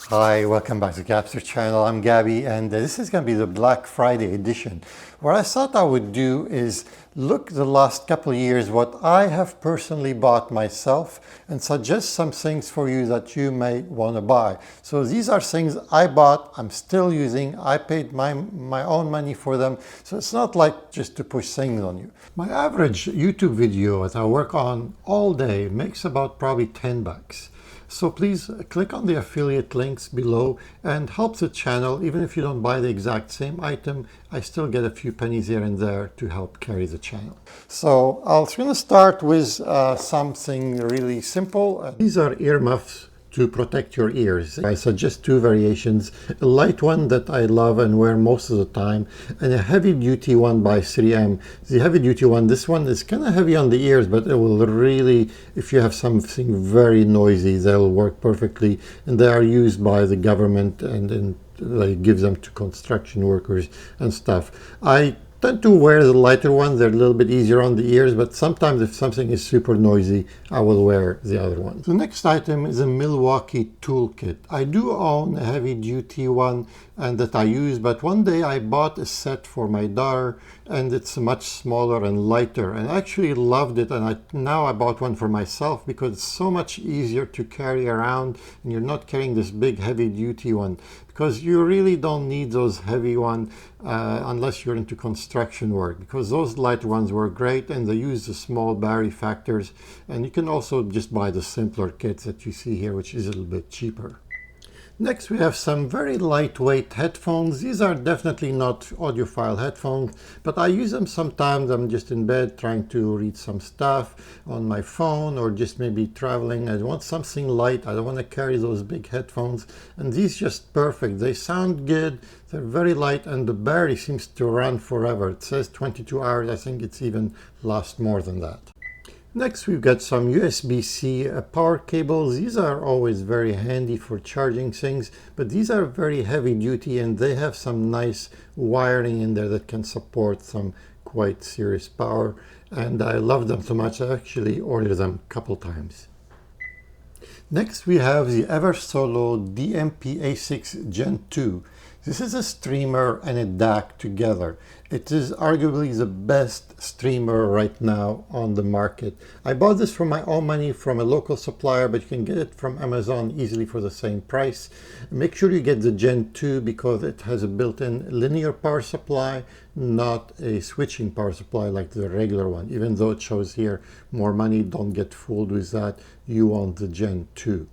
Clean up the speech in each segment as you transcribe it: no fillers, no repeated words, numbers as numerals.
Hi, welcome back to Gapster channel. I'm Gabby, and this is going to be the Black Friday edition. What I thought I would do is look the last couple of years what I have personally bought myself and suggest some things for you that you may want to buy. So these are things I bought, I'm still using, I paid my own money for them, so it's not like just to push things on you. My average YouTube video that I work on all day makes about probably 10 bucks. So please click on the affiliate links below and help the channel. Even if you don't buy the exact same item, I still get a few pennies here and there to help carry the channel. So I'm going to start with something really simple. These are earmuffs to protect your ears. I suggest two variations, a light one that I love and wear most of the time, and a heavy duty one by 3M. The heavy duty one, this one is kind of heavy on the ears, but it will really, if you have something very noisy, they'll work perfectly, and they are used by the government and they give them to construction workers and stuff. I tend to wear the lighter ones. They're a little bit easier on the ears, but sometimes if something is super noisy, I will wear the other one. The next item is a Milwaukee toolkit. I do own a heavy duty one and that I use, but one day I bought a set for my daughter and it's much smaller and lighter, and I actually loved it, and now I bought one for myself because it's so much easier to carry around and you're not carrying this big heavy duty one, because you really don't need those heavy ones unless you're into construction work, because those light ones were great and they use the small battery factors, and you can also just buy the simpler kits that you see here, which is a little bit cheaper. Next, we have some very lightweight headphones. These are definitely not audiophile headphones, but I use them sometimes. I'm just in bed trying to read some stuff on my phone or just maybe traveling. I want something light. I don't want to carry those big headphones. And these just perfect. They sound good. They're very light and the battery seems to run forever. It says 22 hours. I think it's even lasts more than that. Next, we've got some USB-C power cables. These are always very handy for charging things, but these are very heavy duty and they have some nice wiring in there that can support some quite serious power. And I love them so much, I actually ordered them a couple times. Next, we have the Eversolo DMP-A6 Gen 2. This is a streamer and a DAC together. It is arguably the best streamer right now on the market. I bought this for my own money from a local supplier, but you can get it from Amazon easily for the same price. Make sure you get the Gen 2 because it has a built-in linear power supply, not a switching power supply like the regular one. Even though it shows here more money, don't get fooled with that. You want the Gen 2.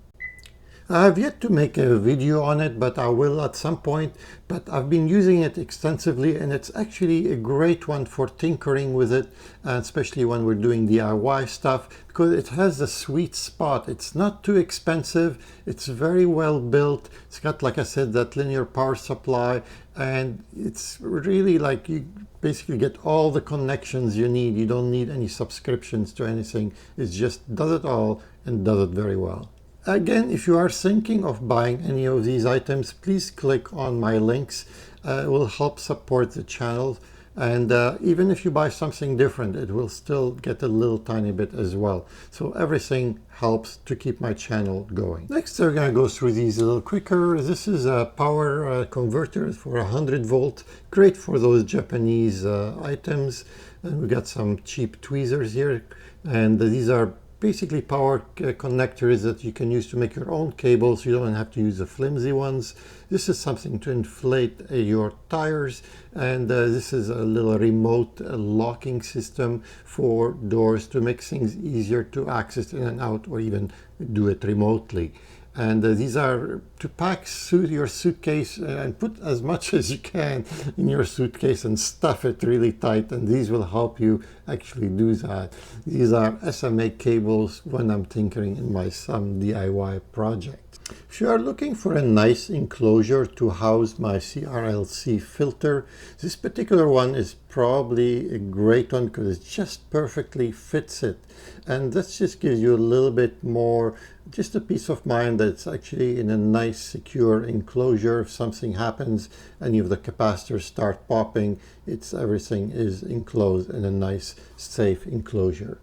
I have yet to make a video on it, but I will at some point. But I've been using it extensively and it's actually a great one for tinkering with it, especially when we're doing DIY stuff, because it has a sweet spot. It's not too expensive, it's very well built, it's got, like I said, that linear power supply, and it's really like you basically get all the connections you need. You don't need any subscriptions to anything. It just does it all and does it very well. Again, if you are thinking of buying any of these items, please click on my links. It will help support the channel. And even if you buy something different, it will still get a little tiny bit as well. So everything helps to keep my channel going. Next, we're going to go through these a little quicker. This is a power converter for 100 volt. Great for those Japanese items. And we got some cheap tweezers here. And these are basically power connectors that you can use to make your own cables. You don't have to use the flimsy ones. This is something to inflate your tires, and this is a little remote locking system for doors to make things easier to access in and out, or even do it remotely. And these are to pack your suitcase and put as much as you can in your suitcase and stuff it really tight, and these will help you actually do that. These are SMA cables when I'm tinkering in some DIY project. If you are looking for a nice enclosure to house my CRLC filter, this particular one is probably a great one because it just perfectly fits it. And this just gives you a little bit more, just a peace of mind that it's actually in a nice secure enclosure. If something happens, any of the capacitors start popping, everything is enclosed in a nice safe enclosure.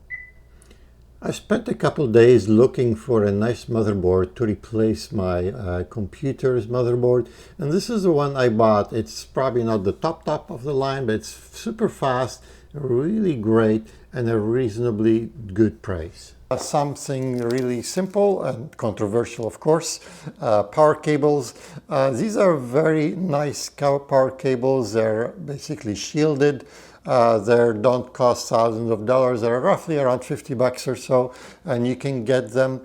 I spent a couple days looking for a nice motherboard to replace my computer's motherboard, and this is the one I bought. It's probably not the top of the line, but it's super fast, really great, and a reasonably good price. Something really simple and controversial, of course, power cables. These are very nice power cables. They're basically shielded. They don't cost thousands of dollars. They're roughly around 50 bucks or so, and you can get them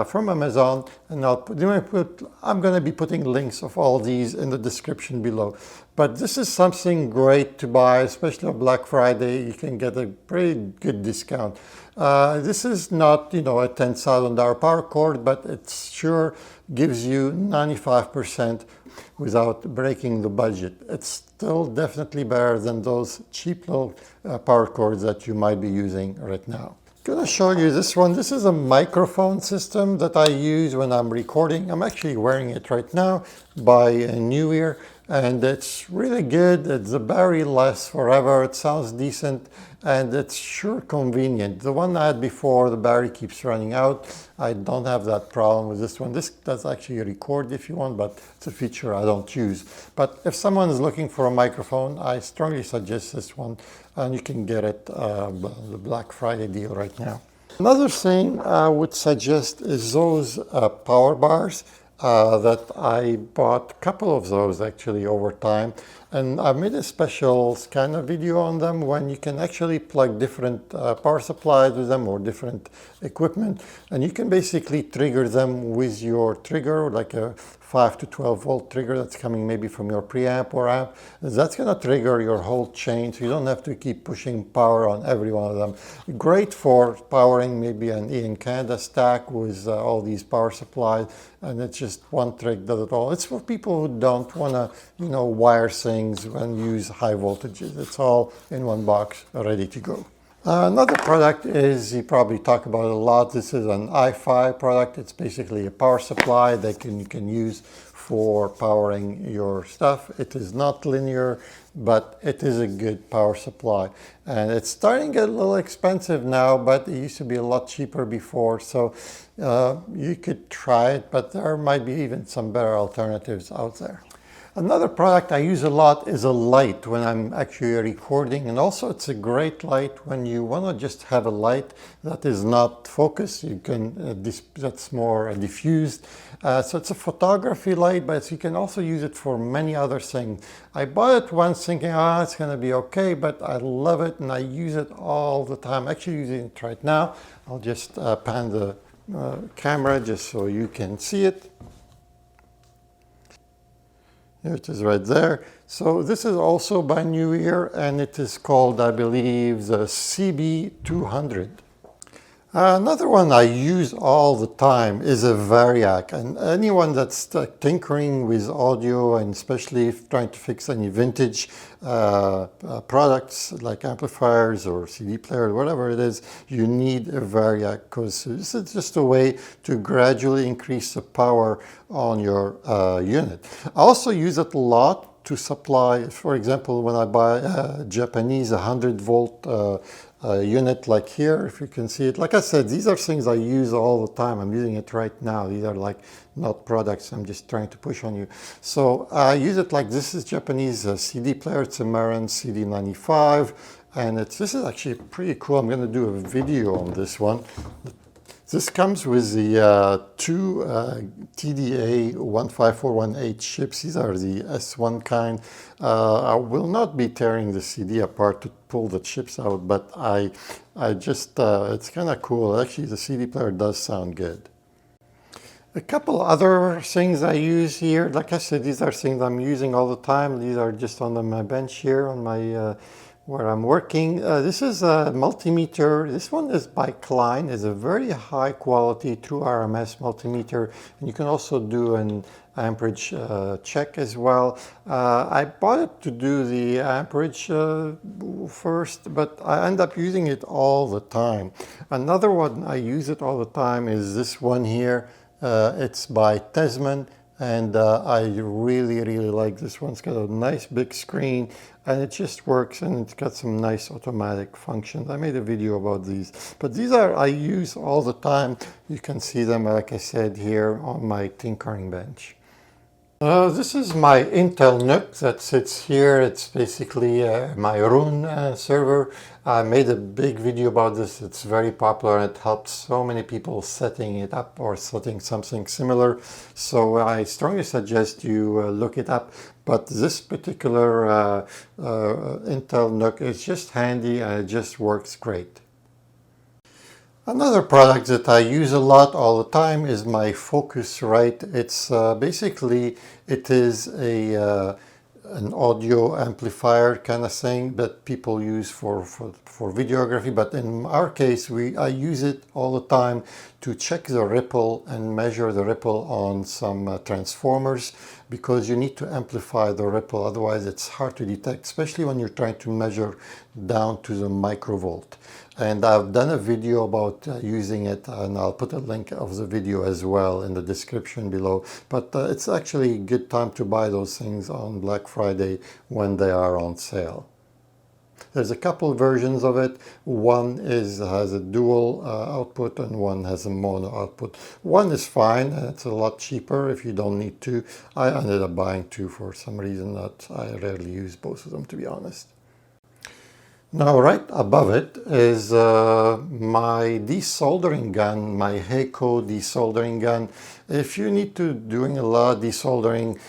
from Amazon. And I'm going to be putting links of all these in the description below. But this is something great to buy, especially on Black Friday. You can get a pretty good discount. This is not, a $10,000 power cord, but it sure gives you 95% without breaking the budget. It's still definitely better than those cheap little power cords that you might be using right now. I'm going to show you this one. This is a microphone system that I use when I'm recording. I'm actually wearing it right now by New Year, and it's really good. The battery lasts forever. It sounds decent, and it's sure convenient. The one I had before, the battery keeps running out. I don't have that problem with this one. This does actually record if you want, but it's a feature I don't use. But if someone is looking for a microphone, I strongly suggest this one, and you can get it the Black Friday deal right now. Another thing I would suggest is those power bars. That I bought a couple of those actually over time, and I made a special kind of video on them when you can actually plug different power supplies with them or different equipment, and you can basically trigger them with your trigger, like a 5 to 12 volt trigger that's coming maybe from your preamp or amp. That's going to trigger your whole chain, so you don't have to keep pushing power on every one of them. Great for powering maybe an Ian Canada stack with all these power supplies, and it's just one trick does it all. It's for people who don't want to, wire things and use high voltages. It's all in one box, ready to go. Another product is, you probably talk about it a lot, this is an Audiophile product. It's basically a power supply that you can use for powering your stuff. It is not linear, but it is a good power supply. And it's starting to get a little expensive now, but it used to be a lot cheaper before. So you could try it, but there might be even some better alternatives out there. Another product I use a lot is a light when I'm actually recording, and also it's a great light when you want to just have a light that is not focused. You can that's more diffused. So it's a photography light, but you can also use it for many other things. I bought it once thinking, it's going to be okay, but I love it and I use it all the time. I'm actually using it right now. I'll just pan the camera just so you can see it. Here it is right there. So this is also by New Year, and it is called, I believe, the CB200. Another one I use all the time is a Variac, and anyone that's tinkering with audio, and especially trying to fix any vintage products like amplifiers or CD player, whatever it is, you need a Variac, because this is just a way to gradually increase the power on your unit. I also use it a lot to supply, for example, when I buy a Japanese 100 volt unit like here, if you can see it. Like I said, these are things I use all the time. I'm using it right now. These are like not products I'm just trying to push on you. So I use it like this is Japanese CD player. It's a Marantz CD95, and this is actually pretty cool. I'm going to do a video on this one. This comes with the two TDA 15418 chips. These are the S1 kind. I will not be tearing the CD apart to pull the chips out, but I just, it's kind of cool. Actually, the CD player does sound good. A couple other things I use here. Like I said, these are things I'm using all the time. These are just on my bench here on my where I'm working. This is a multimeter. This one is by Klein. It's a very high quality true RMS multimeter, and you can also do an amperage check as well. I bought it to do the amperage first, but I end up using it all the time. Another one I use it all the time is this one here. It's by Tesman. And I really like this one. It's got a nice big screen and it just works, and it's got some nice automatic functions. I made a video about these, but these are I use all the time. You can see them, like I said, here on my tinkering bench. This is my Intel NUC that sits here. It's basically my Roon server. I made a big video about this. It's very popular and it helps so many people setting it up or setting something similar. So I strongly suggest you look it up. But this particular Intel NUC is just handy and it just works great. Another product that I use a lot all the time is my Focusrite. It's basically, it is an audio amplifier kind of thing that people use for videography. But in our case, I use it all the time to check the ripple and measure the ripple on some transformers, because you need to amplify the ripple. Otherwise, it's hard to detect, especially when you're trying to measure down to the microvolt. And I've done a video about using it, and I'll put a link of the video as well in the description below. But it's actually a good time to buy those things on Black Friday when they are on sale. There's a couple versions of it. One has a dual output and one has a mono output. One is fine and it's a lot cheaper if you don't need two. I ended up buying two for some reason that I rarely use both of them, to be honest. Now right above it is my desoldering gun, my Heiko desoldering gun. If you need to doing a lot of desoldering,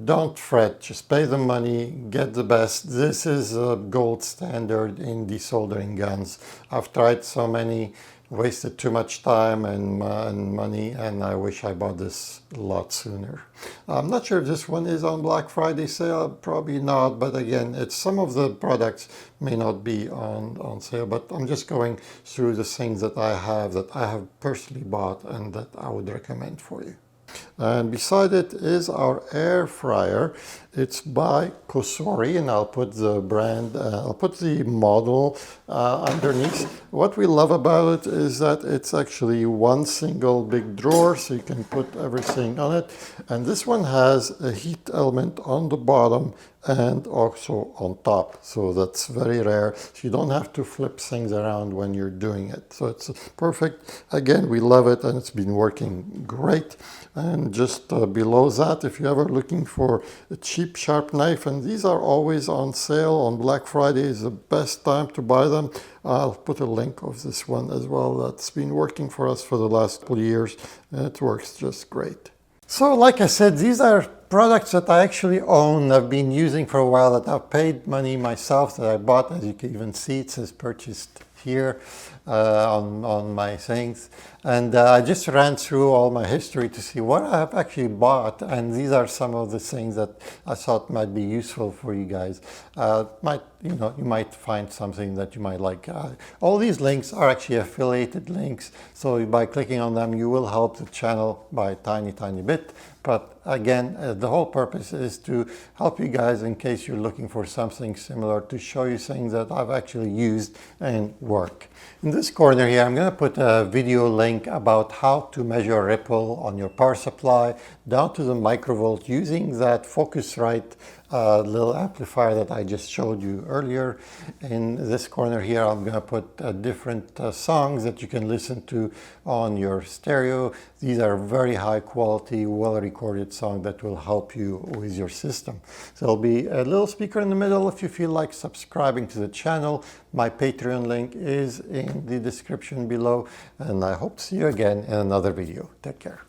don't fret, just pay the money, get the best. This is a gold standard in desoldering guns. I've tried so many, wasted too much time and money, and I wish I bought this a lot sooner. I'm not sure if this one is on Black Friday sale, probably not, but again, some of the products may not be on sale, but I'm just going through the things that I have personally bought and that I would recommend for you. And beside it is our air fryer. It's by Kosori, and I'll put the brand, I'll put the model underneath. What we love about it is that it's actually one single big drawer, so you can put everything on it. And this one has a heat element on the bottom and also on top, so that's very rare. So you don't have to flip things around when you're doing it. So it's perfect. Again, we love it and it's been working great. And just below that, if you're ever looking for a cheap sharp knife, and these are always on sale on Black Friday, is the best time to buy them. I'll put a link of this one as well. That's been working for us for the last couple of years, and it works just great. So like I said, these are products that I actually own, I've been using for a while, that I've paid money myself, that I bought. As you can even see, it says purchased here on my things. And I just ran through all my history to see what I have actually bought, and these are some of the things that I thought might be useful for you guys. You might find something that you might like. All these links are actually affiliated links, so by clicking on them you will help the channel by a tiny bit. But again, the whole purpose is to help you guys in case you're looking for something similar, to show you things that I've actually used and work. In this corner here, I'm going to put a video link about how to measure ripple on your power supply down to the microvolt using that Focusrite little amplifier that I just showed you earlier. In this corner here, I'm going to put different songs that you can listen to on your stereo. These are very high quality, well recorded songs that will help you with your system. So there'll be a little speaker in the middle if you feel like subscribing to the channel. My Patreon link is in the description below, and I hope to see you again in another video. Take care.